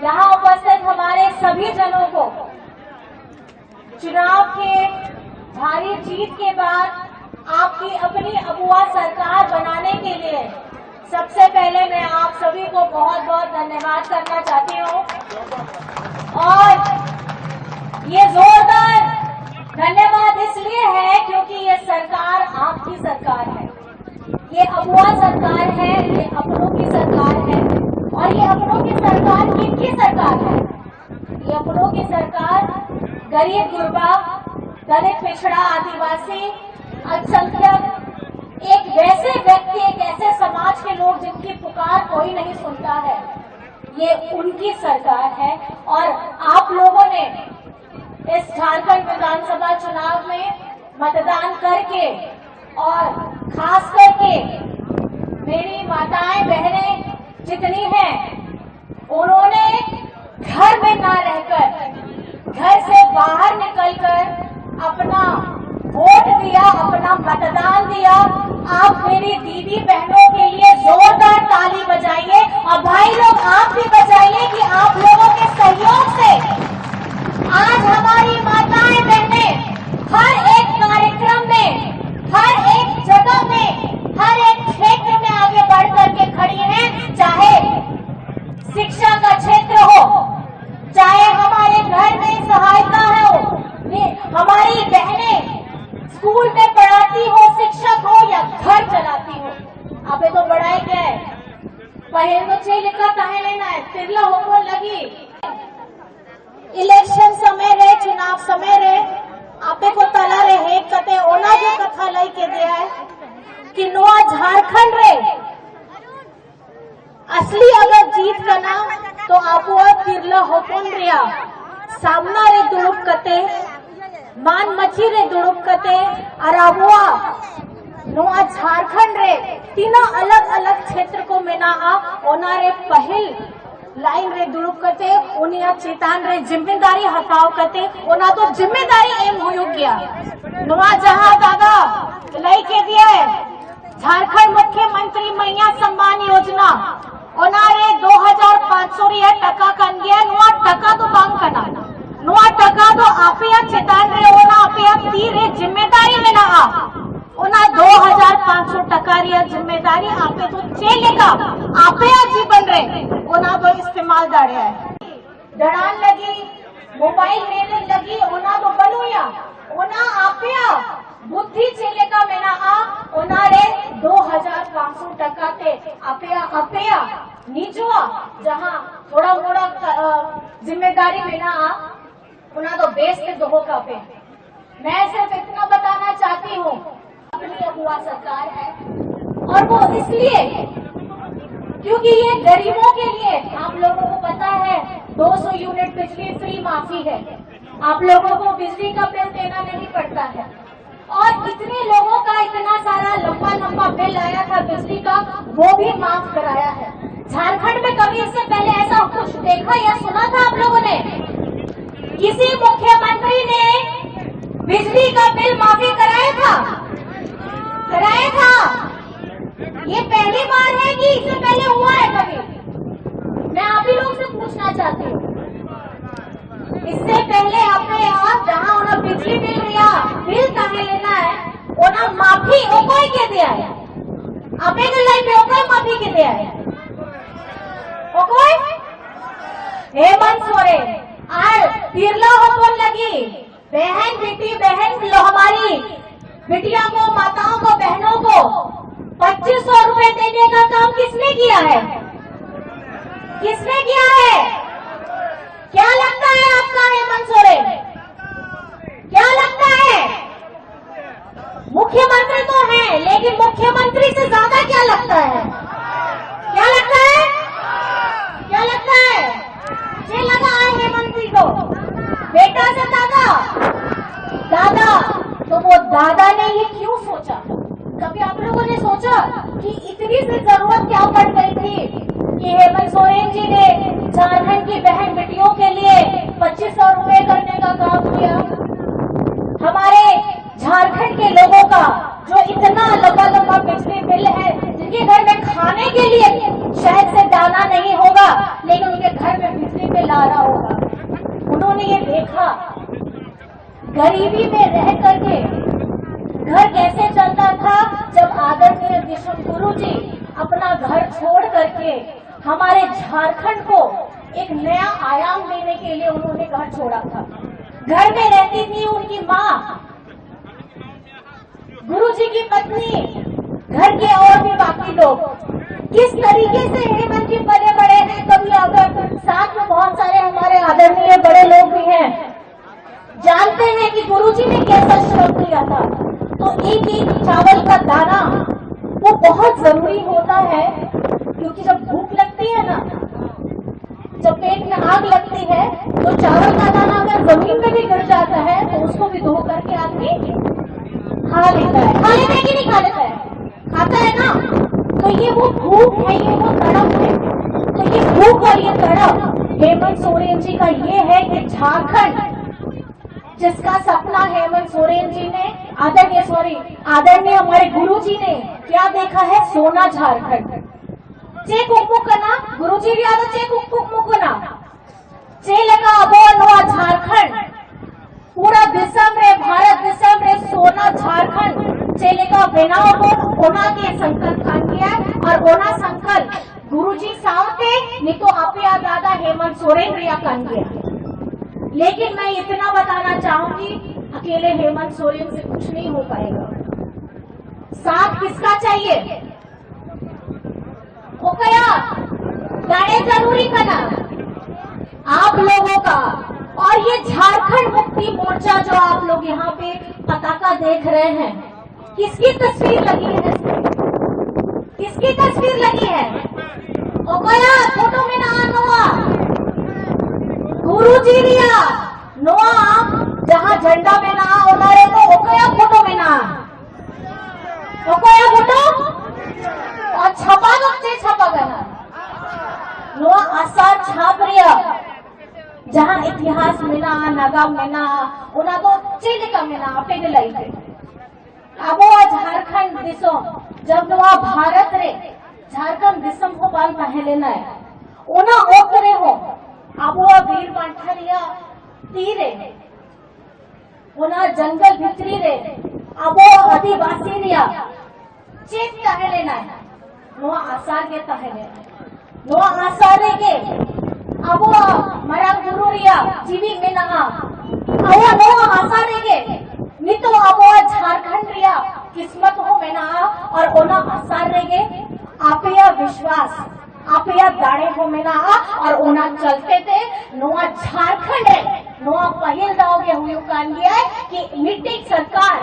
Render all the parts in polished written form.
यहाँ उपस्थित हमारे सभी जनों को चुनाव के भारी जीत के बाद आपकी अपनी अगुआ सरकार बनाने के लिए सबसे पहले मैं आप सभी को बहुत बहुत धन्यवाद करना चाहती हूँ। और ये जोरदार धन्यवाद इसलिए है क्योंकि ये सरकार आपकी सरकार है, ये अगुआ सरकार है, ये अपनों की सरकार है। और ये अपनों की सरकार किनकी सरकार है? ये अपनों की सरकार गरीब गुरबा, दलित, पिछड़ा, आदिवासी, अल्पसंख्यक, एक वैसे व्यक्ति, एक ऐसे समाज के लोग जिनकी पुकार कोई नहीं सुनता है, ये उनकी सरकार है। और आप लोगों ने इस झारखंड विधानसभा चुनाव में मतदान करके और खास करके मेरी माताएं बहनें जितनी हैं, उन्होंने घर में ना रहकर घर से बाहर निकलकर अपना वोट दिया, अपना मतदान दिया। आप मेरी दीदी बहनों के लिए जोरदार ताली बजाइए और भाई लोग आप भी बजाइए कि आप लोगों के सहयोग से आज हमारी माताएं बहनें हर एक कार्यक्रम में, हर एक जगह में, हर एक क्षेत्र में आगे बढ़ करके खड़ी हैं। चाहे शिक्षा का क्षेत्र हो, चाहे हमारे घर में सहायता हो, हमारी बहनें स्कूल में पढ़ाती हो, शिक्षक हो या घर चलाती हो। अबे तो बढ़ाई क्या है, पहले तो चाहिए लिखा कहे लेना है, तिरला होकर लगी। इलेक्शन समय रहे, चुनाव समय रहे, आपे को तला रहे कते ओना जो कथा लाई के दिया है कि नोआ झारखंड रे असली अगर जीत करना तो आपो तिरला होकन रिया सामना रे दुड़ुप कते मान मछी रे दुड़ुप कते अराबुआ नोआ झारखंड रे तीना अलग अलग क्षेत्र को मेना ओना रे पहल लाइन रे दुड़ुप कते उनिया चेतान रे जिम्मेदारी हटाव कते ओना तो जिम्मेदारी एम हो गया। नोआ जहां दादा लई के दिया है झारखंड मुख्यमंत्री मैया सम्मान योजना ओना रे 2500 टका कन गया। नोआ टका तो बांग कना, नोआ टका तो आपिया चेतान रे ओना आपिया ती रे जिम्मेदारी में ना ओना 2500 टका रे जिम्मेदारी आपे तो चेलेगा आपिया जीवन रे ओना तो इस्तेमाल दाड़े है। डरान लगी, मोबाइल लेने लगी, ओना तो बनोया ओना आपिया बुद्धि चेलेगा में ना ओना रे 2500 टका ते आपिया नीचुआ जहां थोड़ा मोड़ा जिम्मेदारी में ना उना तो बेस के दोहो का पे। मैं सिर्फ इतना बताना चाहती हूँ, अपनी अगुआ सरकार है और वो इसलिए क्योंकि ये गरीबों के लिए, आप लोगों को पता है 200 यूनिट बिजली फ्री माफी है, आप लोगों को बिजली का बिल देना नहीं पड़ता है। और इतने लोगों का इतना सारा लंबा लंबा बिल आया था बिजली का, वो भी माफ कराया है। झारखंड में कभी इससे पहले ऐसा कुछ देखा या सुना था आप लोगों ने? किसी मुख्यमंत्री ने बिजली का बिल माफी कराया था? कराया था? ये पहली बार है कि इससे पहले हुआ है कभी? मैं आप ही लोग से पूछना चाहती हूँ, इससे पहले आपने यहाँ जहाँ उन्हें बिजली बिल दिया, बिल कहे लेना है, उन्हें माफी ओकोई के दिया है? आपे के लाइन में ओकोई माफी के दिया है? ओकोई हेमंत सोरेन और तिरला होकर लगी बहन बेटी बहन लो हमारी बिटिया को, माताओं को, बहनों को 2500 रुपए देने का काम किसने किया है? किसने किया है? क्या लगता है आपका हेमंत सोरेन? क्या लगता है? मुख्यमंत्री तो है, लेकिन मुख्यमंत्री से ज्यादा क्या लगता है? क्या लगता है? क्या लगता है? ये लगा है हेमंत जी को बेटा से दादा तो वो दादा ने ये क्यों सोचा? कभी आप लोगों ने सोचा कि इतनी सी जरूरत क्या पड़ गई थी कि हेमंत सोरेन जी ने झारखंड की बहन बेटियों के लिए 2500 रुपए करने का काम किया? हमारे झारखंड के लोगों का जो इतना लंबा लंबा बिजली बिल है, जिनके घर में खाने के लिए शायद से दाना नहीं होगा, लेकिन उनके घर में बिजली दूसरे पे ला रहा होगा। उन्होंने ये देखा गरीबी में रह करके घर कैसे चलता था, जब आदरणीय विश्व गुरु जी अपना घर छोड़ करके हमारे झारखंड को एक नया आयाम देने के लिए उन्होंने घर छोड़ा था। घर में रहती थी उनकी माँ, गुरु जी की पत्नी, घर के और भी बाकी लोग। किस तरीके से हेमंत जी पले बड़े हैं, कभी अगर साथ में बहुत सारे हमारे आदरणीय बड़े लोग भी हैं, जानते हैं कि गुरु जी ने कैसा श्रम किया था। तो एक एक चावल का दाना वो बहुत जरूरी होता है, क्योंकि जब भूख लगती है ना, जब पेट में आग लगती है, तो चावल का दाना अगर जमीन में भी गिर जाता है तो उसको भी धो करके आदमी खा लेता है। खा लेता है कि नहीं खा लेता है? खाता है ना। तो ये वो भूख है, ये वो तड़प है। तो ये भूख और ये तड़प हेमंत सोरेन जी का ये है कि झारखंड जिसका सपना हेमंत सोरेन जी ने आदरणीय हमारे गुरु जी ने क्या देखा है, सोना झारखंड। चे कुकमुकना गुरुजी याद चे कुकमुकना चे लगा अबो नवा झारखंड पूरा दिसम रे भारत दिसम रे सोना झारखंड चे लेगा बनाओ ओना के संकल्प कान किया। और ओना संकल्प गुरुजी सावते नहीं तो आपे दादा हेमंत सोरेन रिया कान किया। लेकिन मैं इतना बताना चाहूंगी, अकेले हेमंत सोरेन से कुछ नहीं हो पाएगा। साथ किसका चाहिए? हो गया गाने जरूरी करना आप लोगों का। और ये झारखंड मुक्ति मोर्चा जो आप लोग यहाँ पे पताका देख रहे हैं, किसकी तस्वीर लगी है? किसकी तस्वीर लगी है? हो गया फोटो में ना नोआ गुरु जी रिया नोआ जहाँ झंडा में ना उनारे तो हो गया फोटो में ना हो गया फोटो और छपा चे छपा गया नोआ आसार छाप रिया जहाँ इतिहास में ना नागाम में ना उना तो चिलिका में ना आपे लाई थे। अब झारखंड दिसों जब नोआ भारत रे झारखंड दिसम को बाल पहले ना है उना ओकरे हो अब वीर बांठरिया तीरे उना जंगल भितरी रे अब आदिवासी रिया चेत तहले ना है नोआ आसार के तहले नोआ आसार के अब मरा गुरु रिया जीवी में ना अब नोआ आसार के नहीं तो अब झारखंड रिया किस्मत हो में ना और ओना आसार रे आपे विश्वास आपे दाड़े हो में ना और ओना चलते थे नोआ झारखंड है नोआ पहल दाओगे हुई कान गया है कि मिट्टी सरकार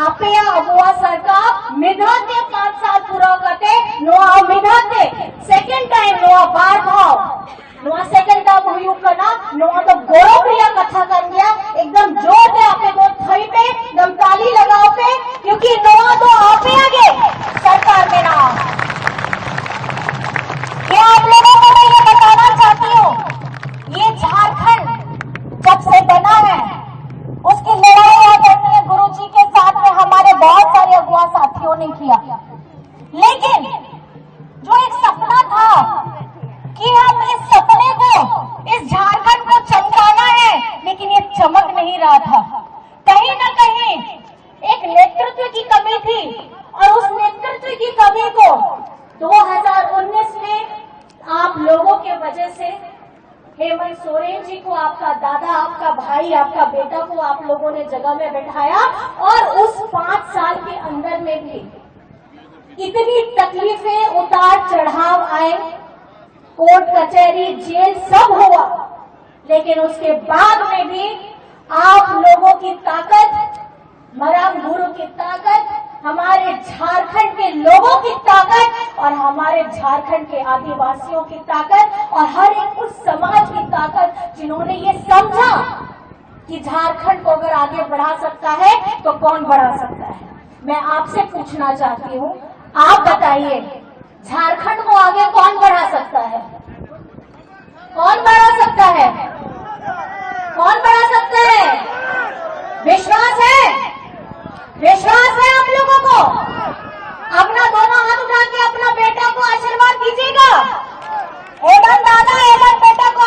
आपे अबुआ सरकार मिधाते 5 साल पूरा करते नोआ मिधाते सेकंड टाइम नोआ बार भाव नोआ सेकंड टाइम हुई करना नोआ तो गौरव प्रिया कथा कर गया एकदम जोर दे आपे को थई पे एकदम ताली लगाओ पे क्योंकि नोआ तो आपे आगे सरकार में ना। ये आप लोगों को मैं ये बताना चाहती हूँ, ये झारखंड जब से बना है उसकी लड़ाई आदरणीय गुरु जी के साथ में हमारे बहुत सारे अगुआ साथियों ने किया। लेकिन जो एक सपना था कि हम इस सपने को इस झारखंड को चमकाना है, लेकिन ये चमक नहीं रहा था। कहीं ना कहीं एक नेतृत्व की कमी थी और उस नेतृत्व की कमी को 2019 में आप लोगों के वजह से हेमंत सोरेन जी को आपका दादा, आपका भाई, आपका बेटा को आप लोगों ने जगह में बैठाया और उस 5 साल के अंदर में भी इतनी तकलीफें उतार चढ़ाव आए, कोर्ट कचहरी जेल सब हुआ, लेकिन उसके बाद में भी आप लोगों की ताकत, मराम गुरु की ताकत, हमारे झारखंड के लोगों की ताकत और हमारे झारखंड के आदिवासियों की ताकत और हर एक उस समाज की ताकत जिन्होंने ये समझा कि झारखंड को अगर आगे बढ़ा सकता है तो कौन बढ़ा सकता है। मैं आपसे पूछना चाहती हूँ, आप बताइए झारखंड को आगे कौन बढ़ा सकता है? कौन बढ़ा सकता है? कौन बढ़ा सकता है? विश्वास है? विश्वास है आप लोगों को? अपना दोनों हाथ उठा के अपना बेटा को आशीर्वाद दीजिएगा। हेमंत दादा, हेमंत बेटा को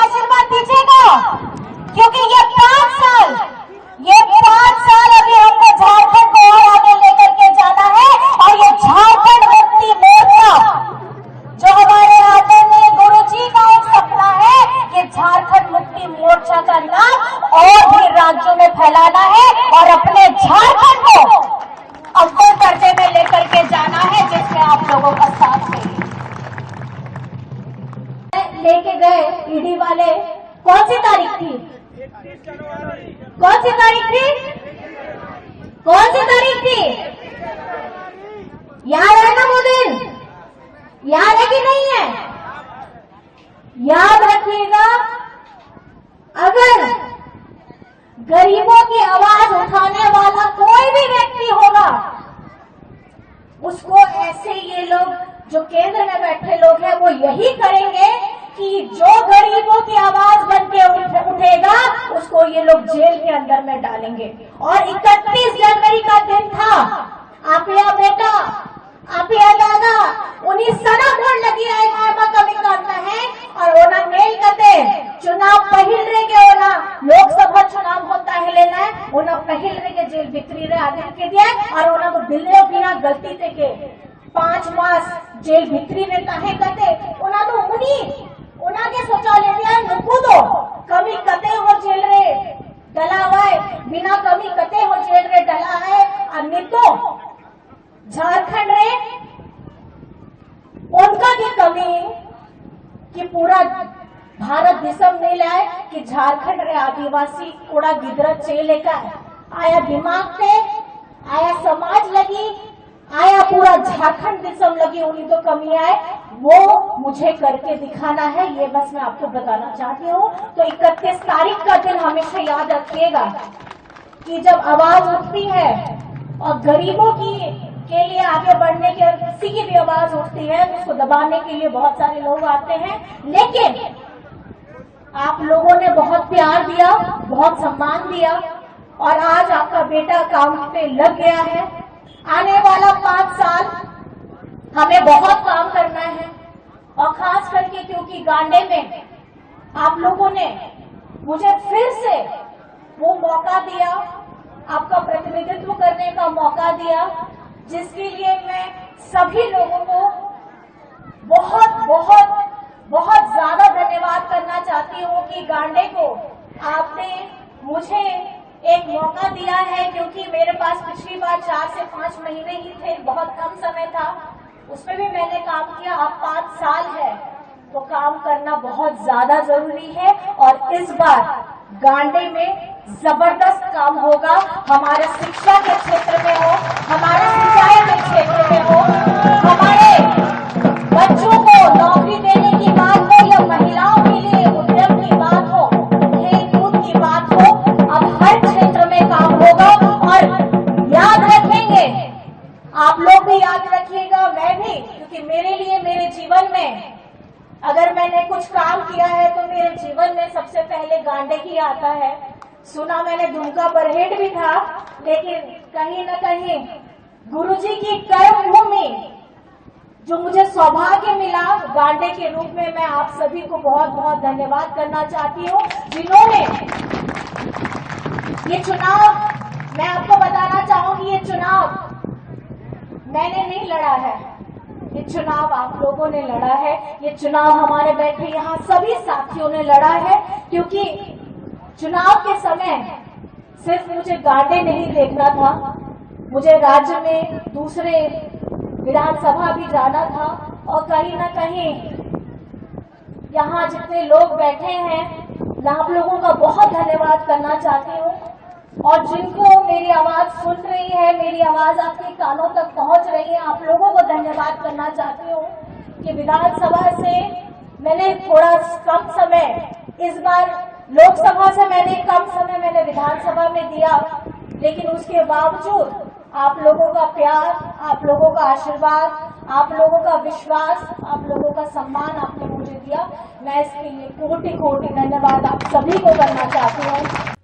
झारखंड मुक्ति मोर्चा का नाम और भी राज्यों में फैलाना है और अपने झारखंड को अव्वल दर्जे में लेकर के जाना है, जिसमें आप लोगों का साथ चाहिए। लेके गए ईडी वाले, कौन सी तारीख थी? कौन सी तारीख थी? कौन सी तारीख थी? याद है ना वो दिन? याद है कि नहीं है? याद रखिएगा, अगर गरीबों की आवाज उठाने वाला कोई भी व्यक्ति होगा, उसको ऐसे ये लोग जो केंद्र में बैठे लोग हैं वो यही करेंगे कि जो गरीबों की आवाज बन के उठेगा उसको ये लोग जेल के अंदर में डालेंगे। और 31 जनवरी का दिन था, आप या बेटा, आप या दादा, उन्हीं सना कोण लगी है कमी करता है और ओना मेल करते चुनाव पहिल रे के ओना लोकसभा चुनाव होता है लेना है ओना पहिल रे के जेल भितरी रे आदमी के दिया और ओना को दिल्ली बिना गलती से के 5 मास जेल भितरी में काहे करते ओना तो उना के शौचालय दिया नुकू दो कमी कते हो जेल रे डला हुआ बिना कमी कते हो जेल रे डला है और नितो झारखंड रे उनका की कमी कि पूरा भारत देशम नहीं लाए कि झारखंड रे आदिवासी कोड़ा गिदरा चेले का आया दिमाग पे आया समाज लगी आया पूरा झारखंड देशम लगी उन्हीं तो कमी आए वो मुझे करके दिखाना है। ये बस मैं आपको बताना चाहती हूँ। तो 31 तारीख का दिन हमेशा याद रखिएगा कि जब आवाज उठती है और गरीबों के लिए आगे बढ़ने के किसी की भी आवाज उठती है तो उसको दबाने के लिए बहुत सारे लोग आते हैं, लेकिन आप लोगों ने बहुत प्यार दिया, बहुत सम्मान दिया और आज आपका बेटा काम पे लग गया है। आने वाला 5 साल हमें बहुत काम करना है और खास करके क्योंकि गांडे में आप लोगों ने मुझे फिर से वो मौका दिया, आपका प्रतिनिधित्व करने का मौका दिया, जिसके लिए मैं सभी लोगों को बहुत बहुत बहुत ज्यादा धन्यवाद करना चाहती हूँ कि गांडे को आपने मुझे एक मौका दिया है, क्योंकि मेरे पास पिछली बार 4 से 5 महीने ही थे, बहुत कम समय था, उसमें भी मैंने काम किया। अब 5 साल है तो काम करना बहुत ज्यादा जरूरी है और इस बार गांडे में जबरदस्त काम होगा। हमारे शिक्षा के क्षेत्र में हो, हमारे सिंचाई के क्षेत्र में हो, हमारे बच्चों को नौकरी देने की बात हो या महिलाओं के लिए उद्यम की बात हो, खेल कूद की बात हो, अब हर क्षेत्र में काम होगा। और याद रखेंगे, आप लोग भी याद रखिएगा, मैं भी, क्योंकि मेरे लिए मेरे जीवन में अगर मैंने कुछ काम किया है तो मेरे जीवन में सबसे पहले गांडे ही आता है। सुना मैंने दुमका बरहेट भी था, लेकिन कहीं न कहीं गुरुजी की कर्म भूमि जो मुझे सौभाग्य मिला गांडे के रूप में, मैं आप सभी को बहुत बहुत धन्यवाद करना चाहती हूँ, जिन्होंने ये चुनाव, मैं आपको बताना चाहूंगी ये चुनाव मैंने नहीं लड़ा है, ये चुनाव आप लोगों ने लड़ा है, ये चुनाव हमारे बैठे यहाँ सभी साथियों ने लड़ा है। क्योंकि चुनाव के समय सिर्फ मुझे गांडे नहीं देखना था, मुझे राज्य में दूसरे विधानसभा भी जाना था और कहीं ना कहीं यहाँ जितने लोग बैठे हैं मैं आप लोगों का बहुत धन्यवाद करना चाहती हूँ। और जिनको मेरी आवाज सुन रही है, मेरी आवाज आपके कानों तक पहुंच रही है, आप लोगों को धन्यवाद करना चाहती हूँ कि विधानसभा से मैंने थोड़ा कम समय, इस बार लोकसभा से मैंने कम समय मैंने विधानसभा में दिया, लेकिन उसके बावजूद आप लोगों का प्यार, आप लोगों का आशीर्वाद, आप लोगों का विश्वास, आप लोगों का सम्मान आपने मुझे दिया, मैं इसके लिए कोटि कोटि धन्यवाद आप सभी को करना चाहती हूँ।